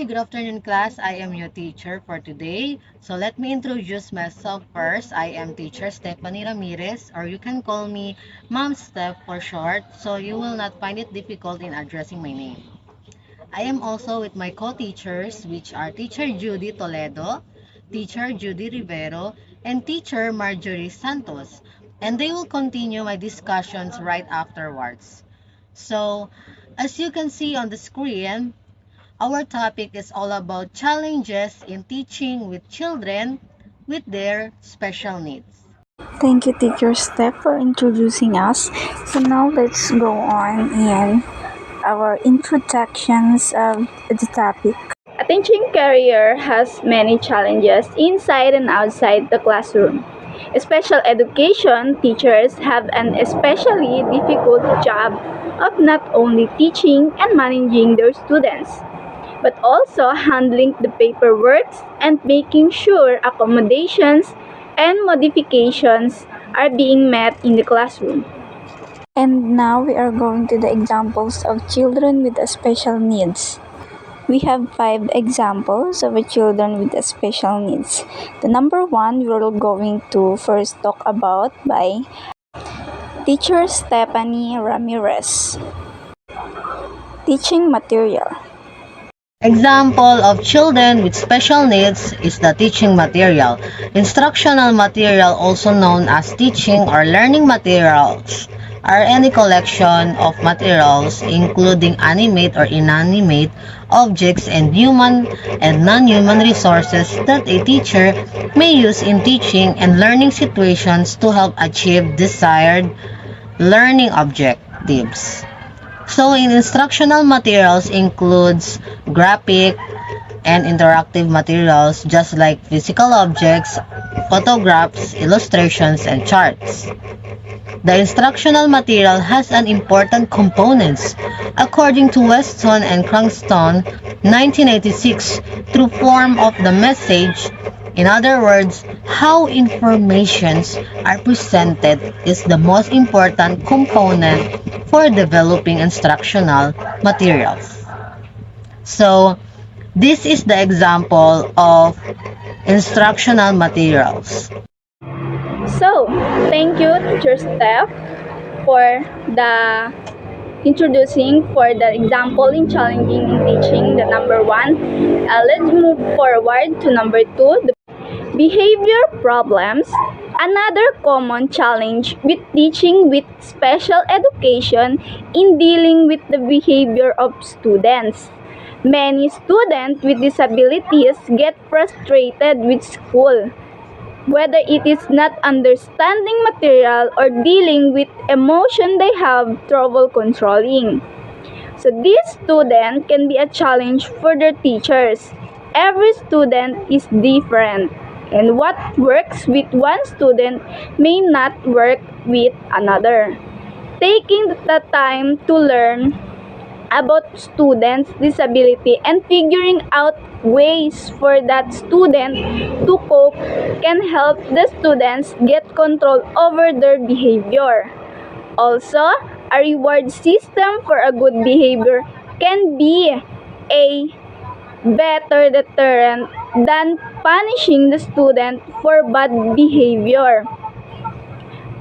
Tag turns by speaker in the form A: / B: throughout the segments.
A: good afternoon class. I am your teacher for today. So let me introduce myself first. I am teacher Stephanie Ramirez, or you can call me Mom Steph for short, so you will not find it difficult in addressing my name. I am also with my co-teachers, which are teacher Judy Toledo, teacher Judy Rivero, and teacher Marjorie Santos. And they will continue my discussions right afterwards. So, as you can see on the screen, our topic is all about challenges in teaching with children with their special needs.
B: Thank you, Teacher Steph, for introducing us. So now let's go on in our introductions of the topic.
C: A teaching career has many challenges inside and outside the classroom. Special education teachers have an especially difficult job of not only teaching and managing their students, but also handling the paperwork and making sure accommodations and modifications are being met in the classroom.
B: And now we are going to the examples of children with special needs. We have 5 examples of children with special needs. The number 1 we're going to first talk about by Teacher Stephanie Ramirez. Teaching material.
A: Example of children with special needs is the teaching material. Instructional material, also known as teaching or learning materials, are any collection of materials including animate or inanimate objects and human and non-human resources that a teacher may use in teaching and learning situations to help achieve desired learning objectives. So in instructional materials includes graphic and interactive materials just like physical objects, photographs, illustrations, and charts. The instructional material has an important components. According to Weston and Cranston, 1986, through form of the message. In other words, how informations are presented is the most important component for developing instructional materials. So, this is the example of instructional materials.
C: So, thank you, Teacher Steph, for the introducing for the example in challenging in teaching, the number 1. Let's move forward to number 2, the behavior problems. Another common challenge with teaching with special education in dealing with the behavior of students. Many students with disabilities get frustrated with school, whether it is not understanding material or dealing with emotion they have trouble controlling. So this student can be a challenge for their teachers. Every student is different, and what works with one student may not work with another. Taking the time to learn about students' disability and figuring out ways for that student to cope can help the students get control over their behavior. Also, a reward system for a good behavior can be a better deterrent than punishing the student for bad behavior.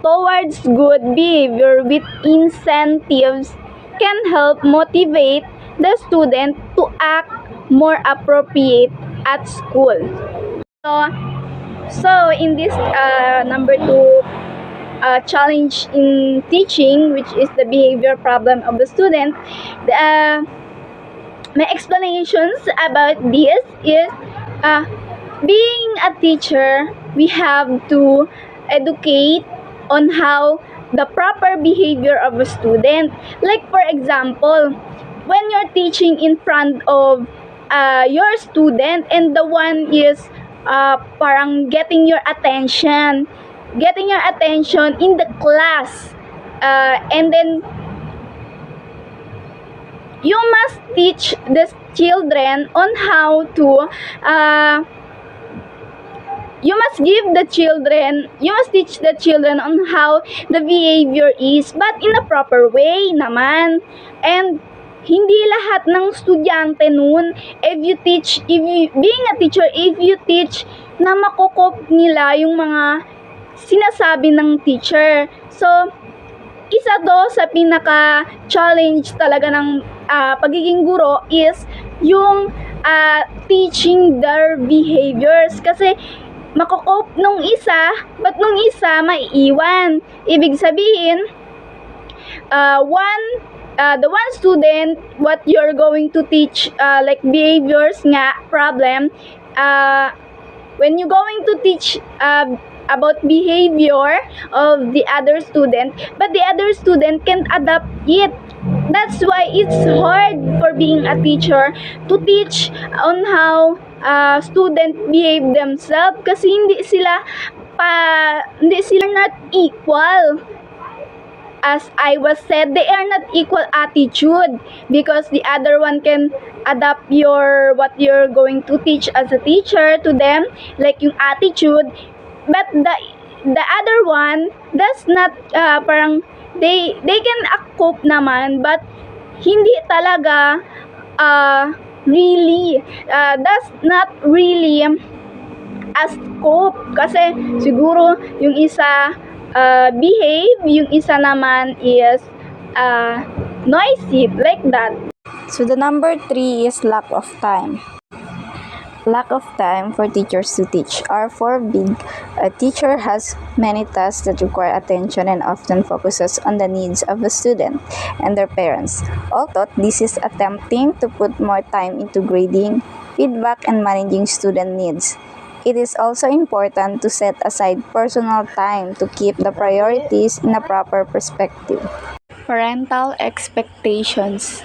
C: Towards good behavior with incentives can help motivate the student to act more appropriate at school. So in this number 2 challenge in teaching, which is the behavior problem of the student, my explanations about this is being a teacher, we have to educate on how the proper behavior of a student. Like for example, when you're teaching in front of your student and the one is parang getting your attention in the class, and then you must teach the children on how to you must teach the children on how the behavior is, but in a proper way naman. And hindi lahat ng estudyante nun, being a teacher, if you teach na makokop nila yung mga sinasabi ng teacher. So, isa to sa pinaka-challenge talaga ng pagiging guro is yung teaching their behaviors. Kasi makokop nung isa, but nung isa maiiwan. Ibig sabihin, the one student, what you're going to teach, like behaviors nga, problem, when you're going to teach about behavior of the other student, but the other student can adapt it. That's why it's hard for being a teacher to teach on how student behave themselves, kasi hindi sila not equal. As I was said, they are not equal attitude, because the other one can adapt what you're going to teach as a teacher to them, like yung attitude, but the other one does not, parang they can cope naman, but hindi talaga really does not really as cope, kasi siguro yung isa behave, yung isa naman is noisy, like that.
B: So the number 3 is lack of time. Lack of time for teachers to teach are forbid. A teacher has many tasks that require attention and often focuses on the needs of the student and their parents. Although this is attempting to put more time into grading, feedback, and managing student needs, it is also important to set aside personal time to keep the priorities in a proper perspective.
D: Parental expectations.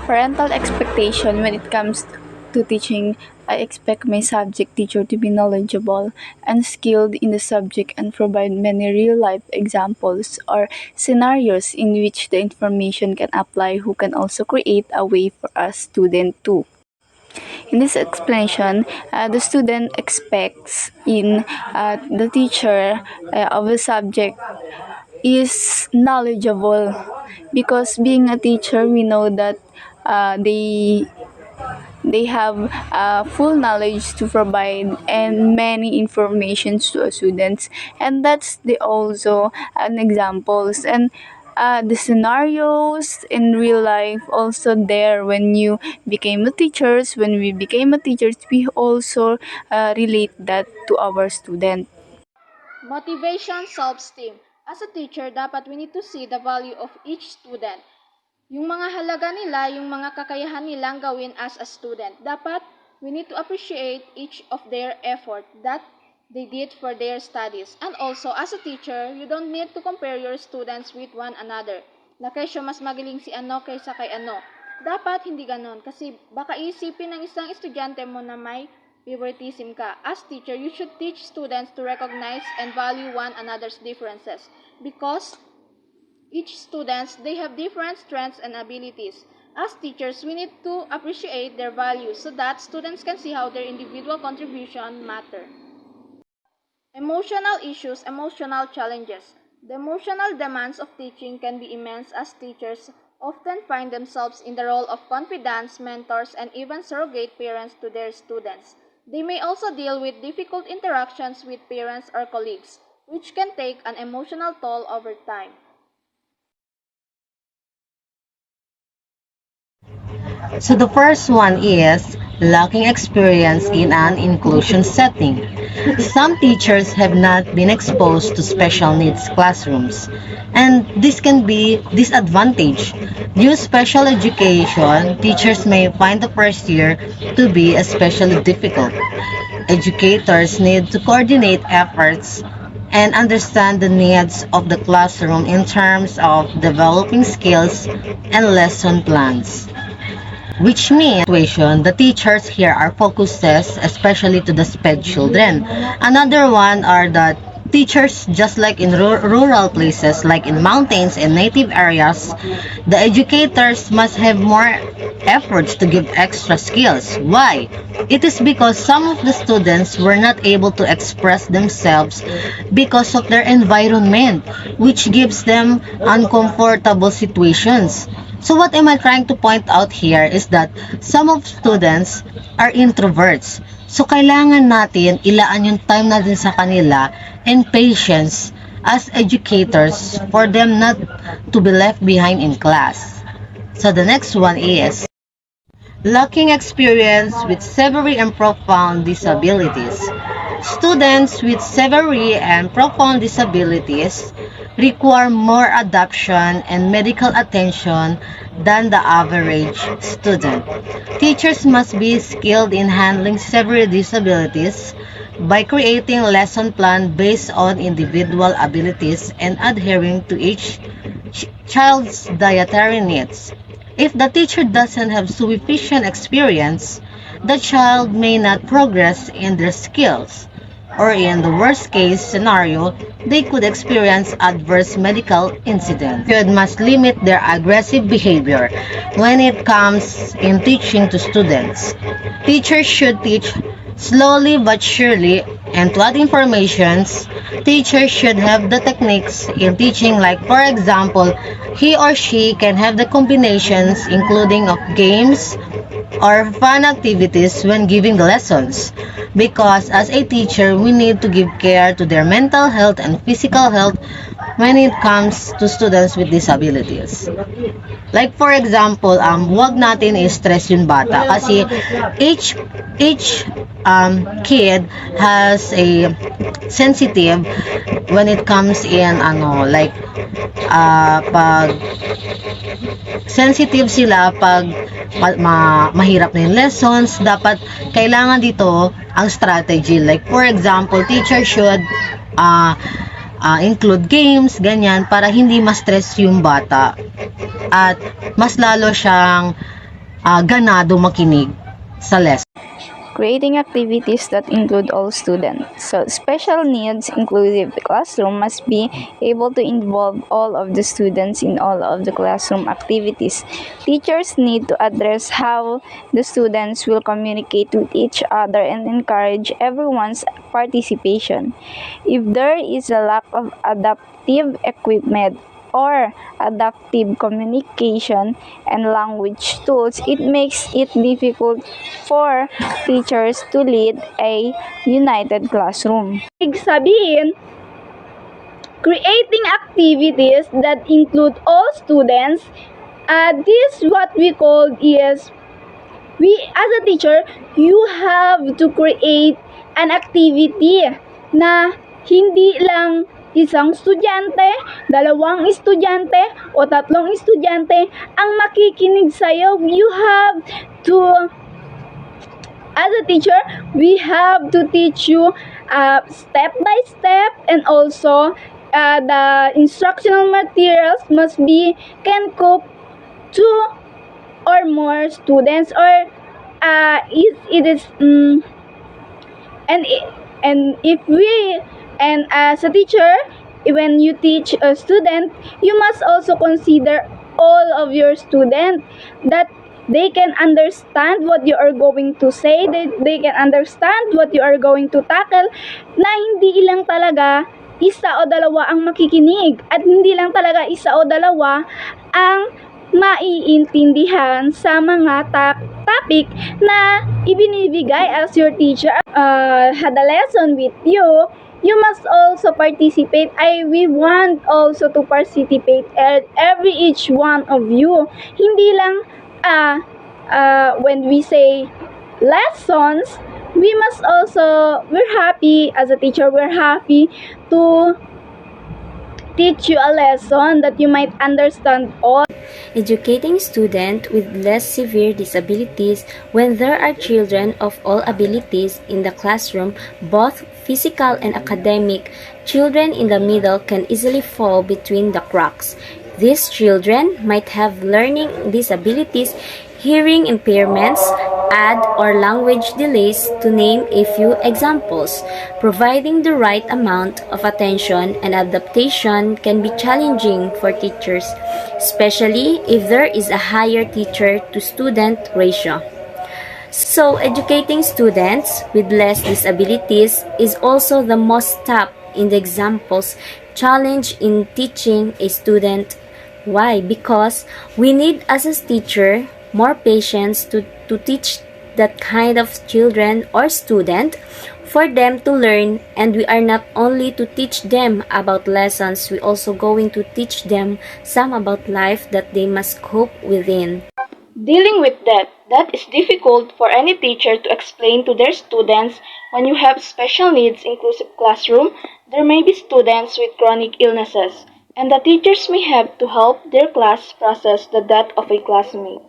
D: Parental expectation when it comes to teaching, I expect my subject teacher to be knowledgeable and skilled in the subject and provide many real-life examples or scenarios in which the information can apply, who can also create a way for a student to. In this explanation, the student expects in the teacher of the subject is knowledgeable, because being a teacher, we know that they have full knowledge to provide and many informations to students, and that's the also an examples, and the scenarios in real life also there when you became a teachers. When we became a teachers, we also relate that to our student.
E: Motivation, self-esteem. As a teacher, dapat we need to see the value of each student. Yung mga halaga nila, yung mga kakayahan nilang gawin as a student. Dapat we need to appreciate each of their effort that they did for their studies. And also, as a teacher, you don't need to compare your students with one another. Na kesyo mas magaling si ano kaysa kay ano. Dapat hindi ganon, kasi baka isipin ng isang estudyante mo na may favoritism ka. As teacher, you should teach students to recognize and value one another's differences, because each students, they have different strengths and abilities. As teachers, we need to appreciate their values so that students can see how their individual contribution matter. Emotional issues, emotional challenges. The emotional demands of teaching can be immense, as teachers often find themselves in the role of confidants, mentors, and even surrogate parents to their students. They may also deal with difficult interactions with parents or colleagues, which can take an emotional toll over time.
A: So the first one is lacking experience in an inclusion setting. Some teachers have not been exposed to special needs classrooms, and this can be disadvantage. Due to special education, teachers may find the first year to be especially difficult. Educators need to coordinate efforts and understand the needs of the classroom in terms of developing skills and lesson plans. Which means the teachers here are focuses especially to the SPED children. Another one are the teachers, just like in rural places, like in mountains and native areas, the educators must have more efforts to give extra skills. Why? It is because some of the students were not able to express themselves because of their environment, which gives them uncomfortable situations. So what am I trying to point out here is that some of students are introverts. So kailangan natin ilaan yung time natin sa kanila and patience as educators for them not to be left behind in class. So the next one is lacking experience with severe and profound disabilities. Students with severe and profound disabilities require more adoption and medical attention than the average student. Teachers must be skilled in handling severe disabilities by creating lesson plan based on individual abilities and adhering to each child's dietary needs. If the teacher doesn't have sufficient experience, the child may not progress in their skills, or in the worst case scenario, they could experience adverse medical incidents. Students must limit their aggressive behavior when it comes in teaching to students. Teachers should teach slowly but surely, and to add informations, teachers should have the techniques in teaching, like for example, he or she can have the combinations including of games or fun activities when giving the lessons, because as a teacher we need to give care to their mental health and physical health when it comes to students with disabilities. Like for example, wag natin i-stress yung bata kasi each kid has a sensitive when it comes in like pag sensitive sila pag mahirap na yung lessons. Dapat kailangan dito ang strategy, like for example, teacher should include games, ganyan, para hindi ma-stress yung bata at mas lalo siyang ganado makinig sa lesson.
B: Creating activities that include all students. So, special needs inclusive classroom must be able to involve all of the students in all of the classroom activities. Teachers need to address how the students will communicate with each other and encourage everyone's participation. If there is a lack of adaptive equipment or adaptive communication and language tools, it makes it difficult for teachers to lead a united classroom.
C: Ibig sabihin, creating activities that include all students, this what we call is, as a teacher, you have to create an activity na hindi lang isang estudyante, dalawang estudyante, o tatlong estudyante ang makikinig sa'yo. You have to, as a teacher, we have to teach you step by step, and also the instructional materials must be can cope two or more students, or it is and as a teacher, when you teach a student, you must also consider all of your students, that they can understand what you are going to say, they can understand what you are going to tackle, na hindi lang talaga isa o dalawa ang makikinig, at hindi lang talaga isa o dalawa ang maiintindihan sa mga topic na ibinibigay as your teacher had a lesson with you. You must also participate. We want also to participate every each one of you. Hindi lang when we say lessons, we're happy as a teacher, we're happy to teach you a lesson that you might understand all.
F: Educating students with less severe disabilities. When there are children of all abilities in the classroom, both physical and academic, children in the middle can easily fall between the cracks. These children might have learning disabilities, hearing impairments, or language delays, to name a few examples. Providing the right amount of attention and adaptation can be challenging for teachers, especially if there is a higher teacher-to-student ratio. So, educating students with less disabilities is also the most top in the examples challenge in teaching a student Why? Because we need as a teacher more patience to teach that kind of children or student for them to learn, and we are not only to teach them about lessons, we also going to teach them some about life that they must cope within.
C: Dealing with that is difficult for any teacher to explain to their students. When you have special needs inclusive classroom, there may be students with chronic illnesses, and the teachers may have to help their class process the death of a classmate.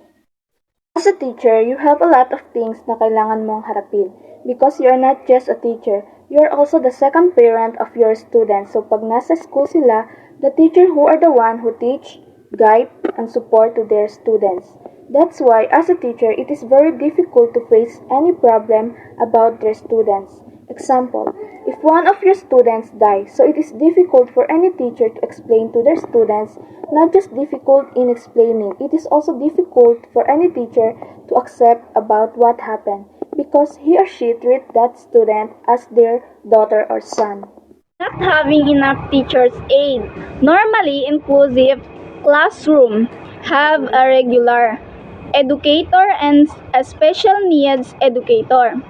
C: As a teacher, you have a lot of things na kailangan mong harapin because you are not just a teacher, you are also the second parent of your students. So pag nasa school sila, the teacher who are the one who teach, guide, and support to their students. That's why as a teacher, it is very difficult to face any problem about their students. Example, if one of your students dies, so it is difficult for any teacher to explain to their students, not just difficult in explaining, it is also difficult for any teacher to accept about what happened because he or she treat that student as their daughter or son. Not having enough teachers aid. Normally, inclusive classroom have a regular educator and a special needs educator.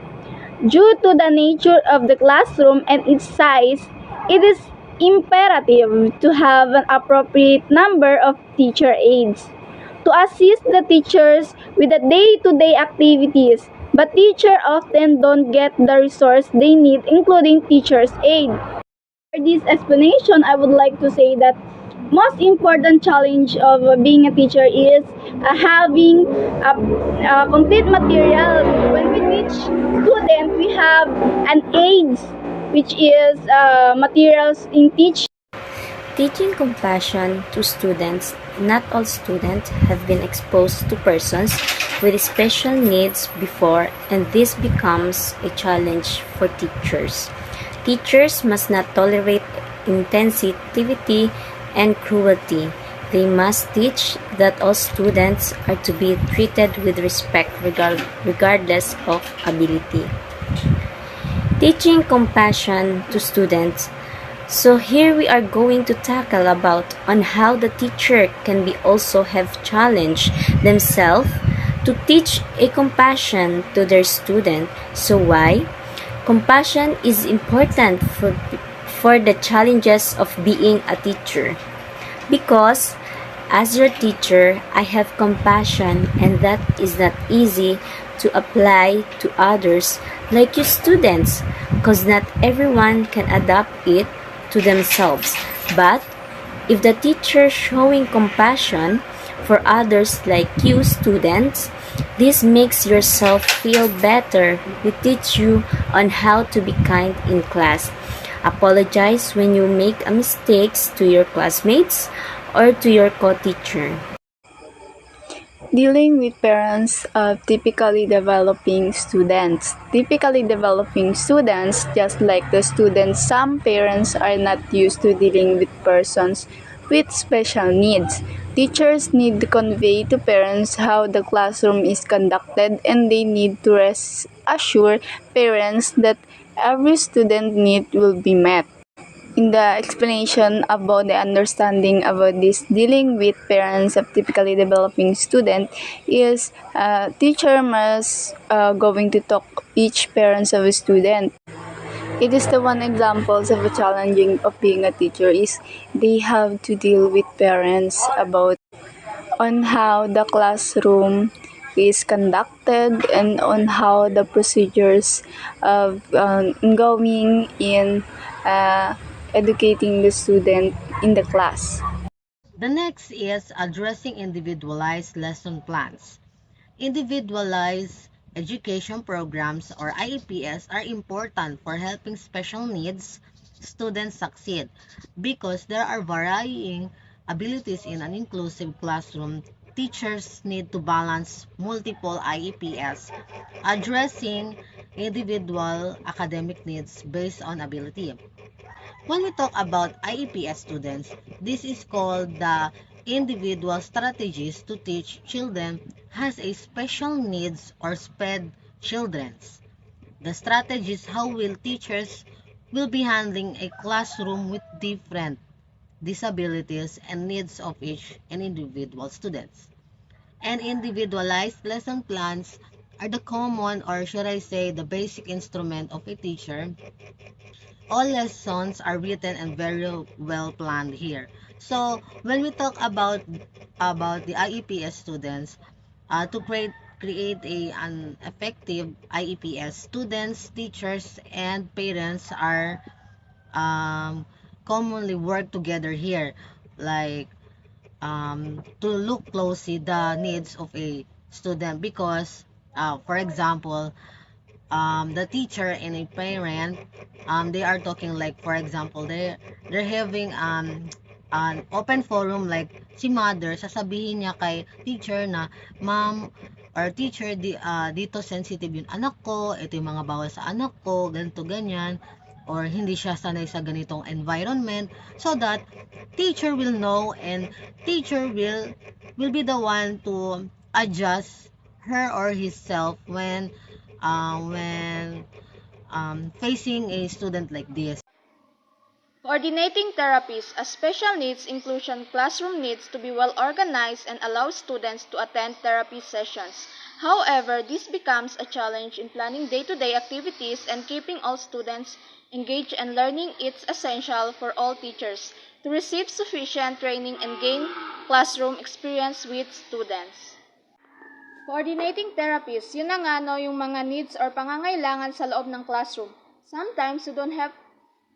C: Due to the nature of the classroom and its size, it is imperative to have an appropriate number of teacher aides to assist the teachers with the day-to-day activities, but teachers often don't get the resource they need, including teacher's aid. For this explanation, I would like to say that most important challenge of being a teacher is having a complete material. When we teach students, we have an aids, which is materials in teaching.
F: Teaching compassion to students. Not all students have been exposed to persons with special needs before, and this becomes a challenge for teachers. Teachers must not tolerate insensitivity and cruelty. They must teach that all students are to be treated with respect regardless of ability. Teaching compassion to students. So here we are going to tackle about on how the teacher can be also have challenged themselves to teach a compassion to their student. So why? Compassion is important for the challenges of being a teacher. Because as your teacher, I have compassion, and that is not easy to apply to others like you students, because not everyone can adapt it to themselves. But if the teacher showing compassion for others like you students, this makes yourself feel better. We teach you on how to be kind in class. Apologize when you make a mistakes to your classmates or to your co-teacher.
D: Dealing with parents of typically developing students. Typically developing students, just like the students, some parents are not used to dealing with persons with special needs. Teachers need to convey to parents how the classroom is conducted, and they need to assure parents that every student need will be met. In the explanation about the understanding about this dealing with parents of typically developing student is teacher must going to talk each parents of a student. It is the one examples of a challenging of being a teacher is they have to deal with parents about on how the classroom is conducted and on how the procedures of going in educating the student in the class.
A: The next is addressing individualized lesson plans. Individualized education programs or IEPs are important for helping special needs students succeed because there are varying abilities in an inclusive classroom. Teachers need to balance multiple IEPs, addressing individual academic needs based on ability. When we talk about IEPS students, this is called the individual strategies to teach children has a special needs or SPED children's. The strategies how will teachers will be handling a classroom with different disabilities, and needs of each and individual students. And individualized lesson plans are the common, or should I say, the basic instrument of a teacher. All lessons are written and very well planned here. So when we talk about the IEPS students, to create an effective IEPS, students, teachers, and parents are commonly work together here, like to look closely the needs of a student, because for example, the teacher and a parent, they are talking, like for example, they're having an open forum, like si mother sasabihin niya kay teacher na, ma'am or teacher, dito sensitive yung anak ko, ito yung mga bawal sa anak ko, ganito ganyan, or hindi siya sanay sa ganitong environment, so that teacher will know, and teacher will be the one to adjust her or himself when facing a student like this.
E: Coordinating therapies as special needs inclusion classroom needs to be well organized and allow students to attend therapy sessions. However, this becomes a challenge in planning day-to-day activities and keeping all students engaged and learning. It's essential for all teachers to receive sufficient training and gain classroom experience with students. Coordinating therapies, yun na nga no, yung mga needs or pangangailangan sa loob ng classroom. Sometimes you don't have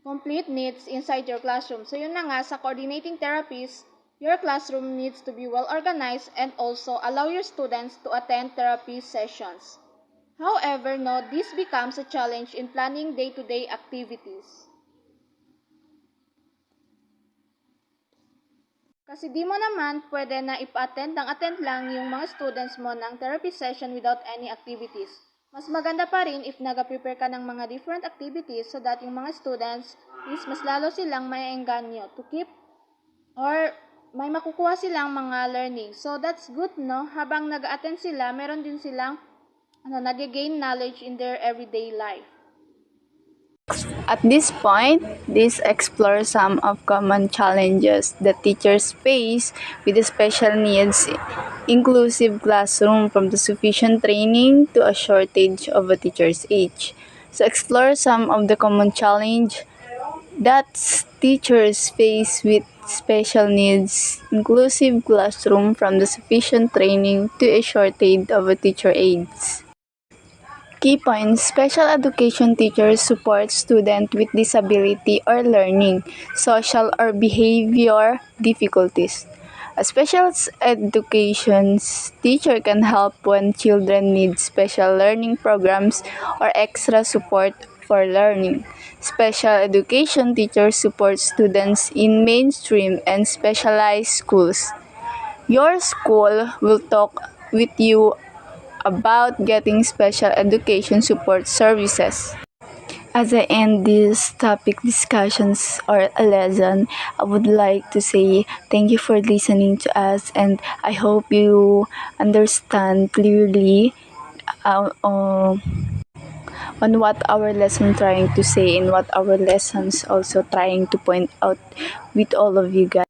E: complete needs inside your classroom. So yun na nga, sa coordinating therapies, your classroom needs to be well organized and also allow your students to attend therapy sessions. However, no, this becomes a challenge in planning day-to-day activities. Kasi di mo naman pwede na ipa-attend ng attend lang yung mga students mo ng therapy session without any activities. Mas maganda pa rin if nag-prepare ka ng mga different activities so that yung mga students is mas lalo silang may engganyo to keep or may makukuha silang mga learning. So that's good, no? Habang nag-attend sila, meron din silang nag-gain knowledge in their everyday life.
D: At this point, let's explore some of common challenges that teachers face with the special needs inclusive classroom, from the sufficient training to a shortage of a teacher's age. So explore some of the common challenge that teachers face with special needs inclusive classroom, from the sufficient training to a shortage of a teacher aides. Key points: special education teachers support students with disability or learning, social or behavior difficulties. A special education teacher can help when children need special learning programs or extra support for learning. Special education teachers support students in mainstream and specialized schools. Your school will talk with you about getting special education support services. As I end this topic discussions or a lesson, I would like to say thank you for listening to us, and I hope you understand clearly on what our lesson trying to say and what our lessons also trying to point out with all of you guys.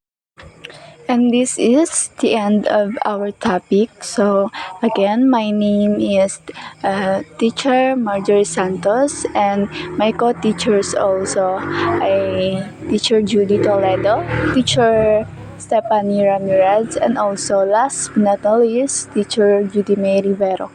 D: And this is the end of our topic. So again, my name is teacher Marjorie Santos, and my co-teachers also ay teacher Judy Toledo, teacher Stephanie Ramirez, and also last but not least, teacher Judy May Rivero.